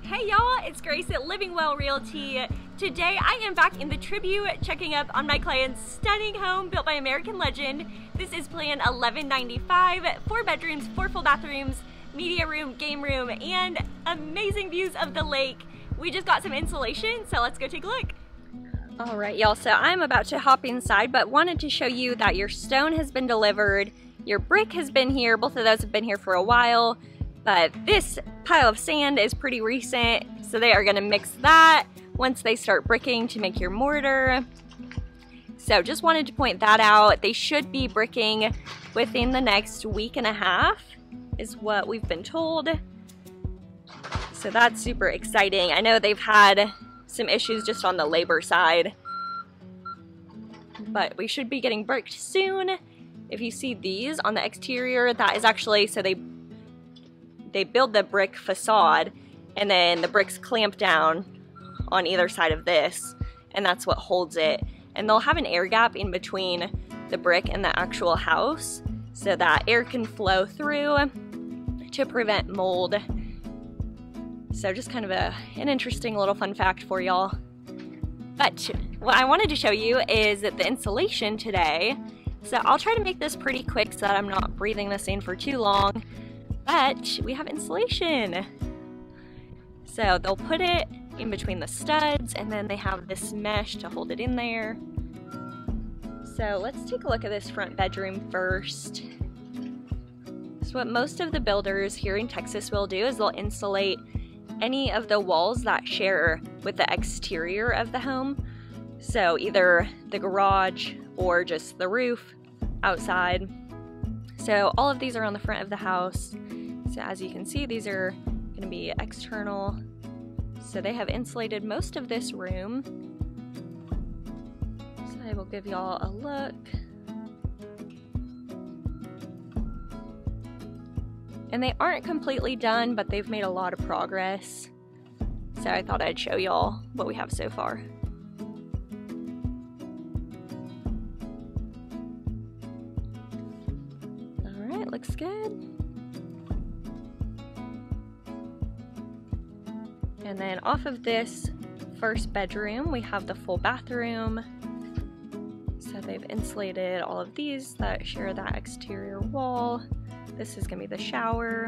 Hey y'all, it's Grace at Living Well Realty. Today I am back in the Tribute checking up on my client's stunning home built by American legend. This is Plan 1195, 4 bedrooms, 4 full bathrooms, media room, game room, and amazing views of the lake. We just got some insulation, so let's go take a look. All right, y'all, so I'm about to hop inside, but wanted to show you that your stone has been delivered, your brick has been here, both of those have been here for a while, but this pile of sand is pretty recent, so they are gonna mix that once they start bricking to make your mortar. So just wanted to point that out. They should be bricking within the next week and a half, is what we've been told. So that's super exciting. I know they've had some issues just on the labor side, but we should be getting bricked soon. If you see these on the exterior, that is actually, so they build the brick facade and then the bricks clamp down on either side of this, and that's what holds it. And they'll have an air gap in between the brick and the actual house so that air can flow through to prevent mold. So just kind of an interesting little fun fact for y'all. But what I wanted to show you is that the insulation today. So I'll try to make this pretty quick so that I'm not breathing this in for too long. But we have insulation. So they'll put it in between the studs, and then they have this mesh to hold it in there. So let's take a look at this front bedroom first. So what most of the builders here in Texas will do is they'll insulate any of the walls that share with the exterior of the home. So either the garage or just the roof outside. So all of these are on the front of the house. So as you can see, these are going to be external. So they have insulated most of this room. So I will give y'all a look. And they aren't completely done, but they've made a lot of progress. So I thought I'd show y'all what we have so far. Alright, looks good. And then off of this first bedroom, we have the full bathroom. So they've insulated all of these that share that exterior wall. This is gonna be the shower.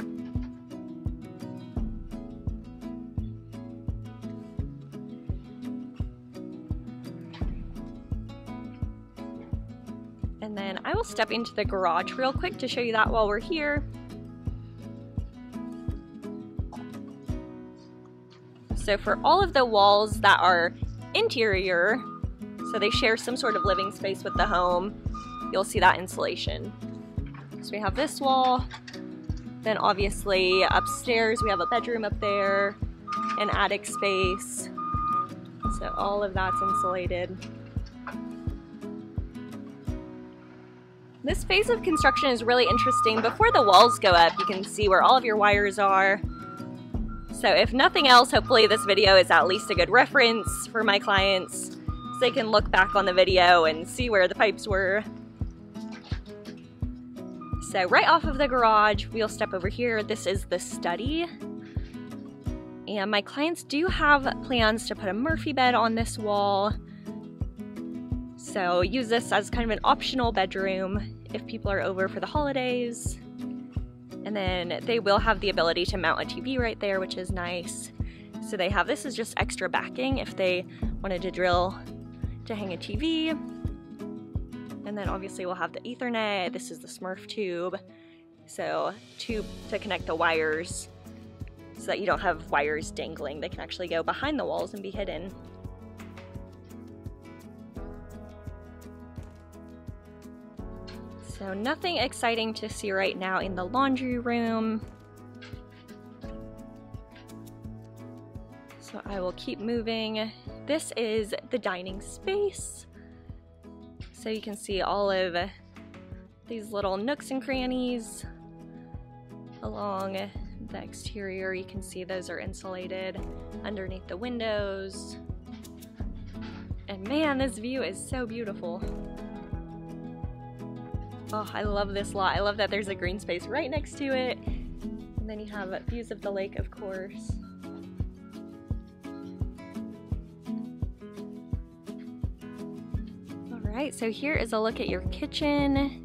And then I will step into the garage real quick to show you that while we're here. So for all of the walls that are interior, so they share some sort of living space with the home, you'll see that insulation. So we have this wall, then obviously upstairs we have a bedroom up there, an attic space, so all of that's insulated. This phase of construction is really interesting. Before the walls go up, you can see where all of your wires are. So if nothing else, hopefully this video is at least a good reference for my clients so they can look back on the video and see where the pipes were. So right off of the garage, we'll step over here. This is the study. And my clients do have plans to put a Murphy bed on this wall. So use this as kind of an optional bedroom if people are over for the holidays. And then they will have the ability to mount a TV right there, which is nice. So they have, this is just extra backing if they wanted to drill to hang a TV. And then obviously we'll have the Ethernet. This is the Smurf tube. So tube to connect the wires so that you don't have wires dangling. They can actually go behind the walls and be hidden. So nothing exciting to see right now in the laundry room. So I will keep moving. This is the dining space. So you can see all of these little nooks and crannies along the exterior. You can see those are insulated underneath the windows. And man, this view is so beautiful. Oh, I love this lot. I love that there's a green space right next to it. And then you have views of the lake, of course. right, so here is a look at your kitchen.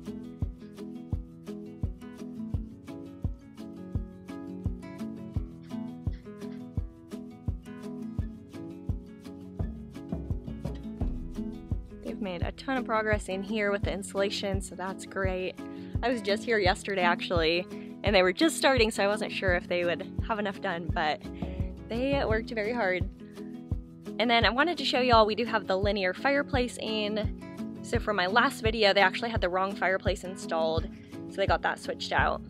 They've made a ton of progress in here with the insulation, so that's great. I was just here yesterday actually, and they were just starting, so I wasn't sure if they would have enough done, but they worked very hard. And then I wanted to show y'all, we do have the linear fireplace in. So for my last video, they actually had the wrong fireplace installed, so they got that switched out.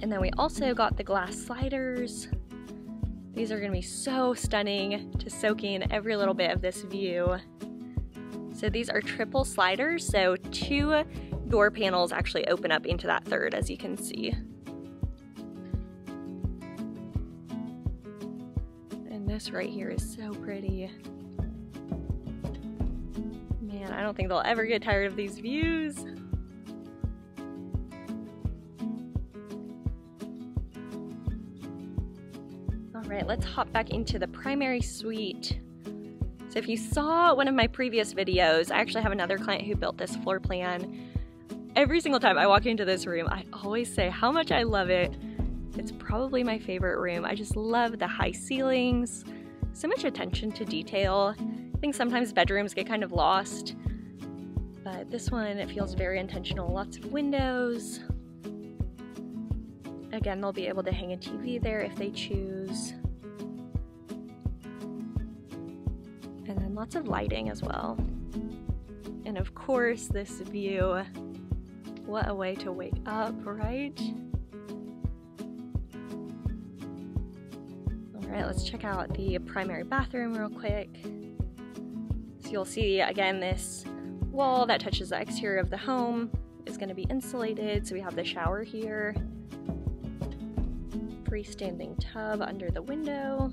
And then we also got the glass sliders. These are gonna be so stunning to soak in every little bit of this view. So these are triple sliders, so 2 door panels actually open up into that third, as you can see. And this right here is so pretty. Man, I don't think they'll ever get tired of these views. All right, let's hop back into the primary suite. So if you saw one of my previous videos, I actually have another client who built this floor plan. Every single time I walk into this room, I always say how much I love it. It's probably my favorite room. I just love the high ceilings, so much attention to detail. I think sometimes bedrooms get kind of lost, but this one, it feels very intentional. Lots of windows. Again, they'll be able to hang a TV there if they choose. And then lots of lighting as well. And of course, this view. What a way to wake up, right? All right, let's check out the primary bathroom real quick. So you'll see, again, this wall that touches the exterior of the home is going to be insulated. So we have the shower here. Freestanding tub under the window.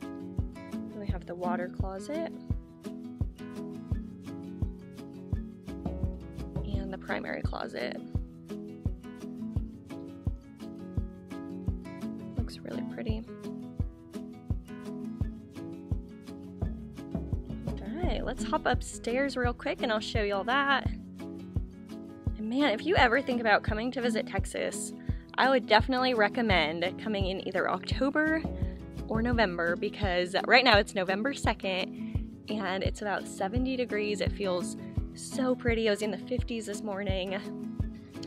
Then we have the water closet. And the primary closet. Looks really pretty. Alright, let's hop upstairs real quick and I'll show you all that. And man, if you ever think about coming to visit Texas, I would definitely recommend coming in either October or November, because right now it's November 2nd and it's about 70 degrees. It feels so pretty. I was in the 50s this morning,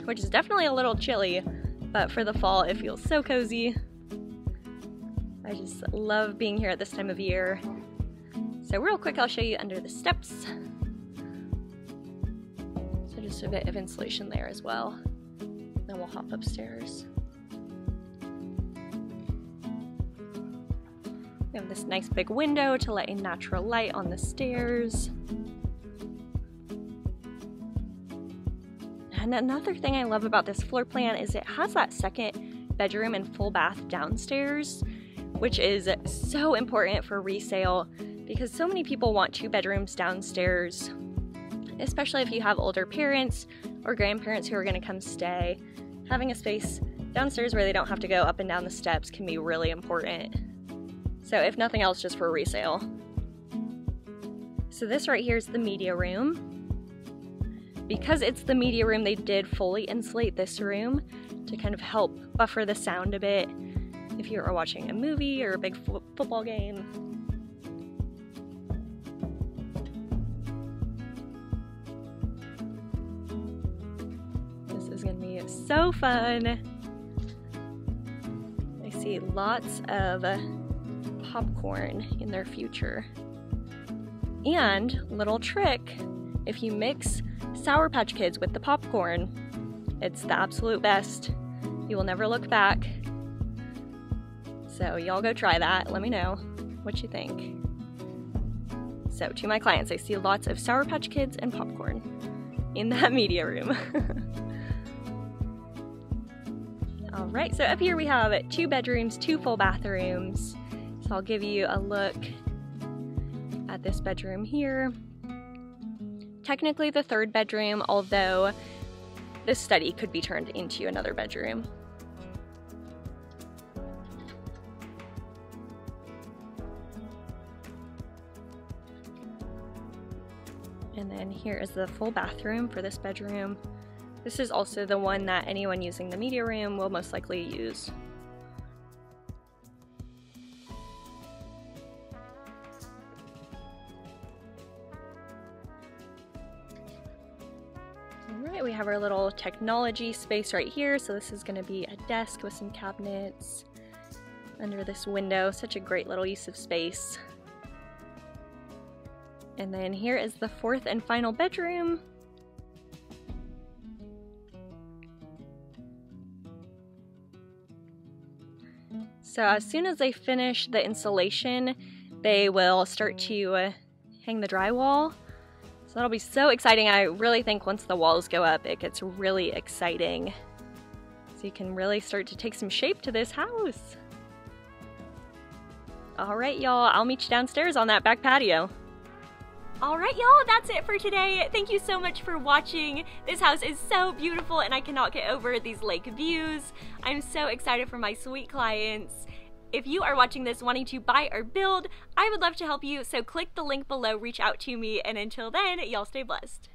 which is definitely a little chilly, but for the fall it feels so cozy. I just love being here at this time of year. So real quick, I'll show you under the steps. So just a bit of insulation there as well. Then we'll hop upstairs. We have this nice big window to let in natural light on the stairs. And another thing I love about this floor plan is it has that second bedroom and full bath downstairs, which is so important for resale because so many people want 2 bedrooms downstairs, especially if you have older parents or grandparents who are going to come stay. Having a space downstairs where they don't have to go up and down the steps can be really important. So if nothing else, just for resale. So this right here is the media room. Because it's the media room, they did fully insulate this room to kind of help buffer the sound a bit if you are watching a movie or a big football game. This is going to be so fun. I see lots of popcorn in their future. And little trick, if you mix Sour Patch Kids with the popcorn, it's the absolute best. You will never look back. So y'all go try that. Let me know what you think. So to my clients, I see lots of Sour Patch Kids and popcorn in that media room. All right, so up here we have 2 bedrooms, 2 full bathrooms. So I'll give you a look at this bedroom here. Technically the 3rd bedroom, although this study could be turned into another bedroom. And then here is the full bathroom for this bedroom. This is also the one that anyone using the media room will most likely use. Alright, we have our little technology space right here. So this is going to be a desk with some cabinets under this window. Such a great little use of space. And then here is the fourth and final bedroom. So as soon as they finish the insulation, they will start to hang the drywall. So that'll be so exciting. I really think once the walls go up, it gets really exciting. So you can really start to take some shape to this house. All right, y'all, I'll meet you downstairs on that back patio. Alright y'all, that's it for today. Thank you so much for watching. This house is so beautiful and I cannot get over these lake views. I'm so excited for my sweet clients. If you are watching this wanting to buy or build, I would love to help you, so click the link below, reach out to me, and until then, y'all stay blessed.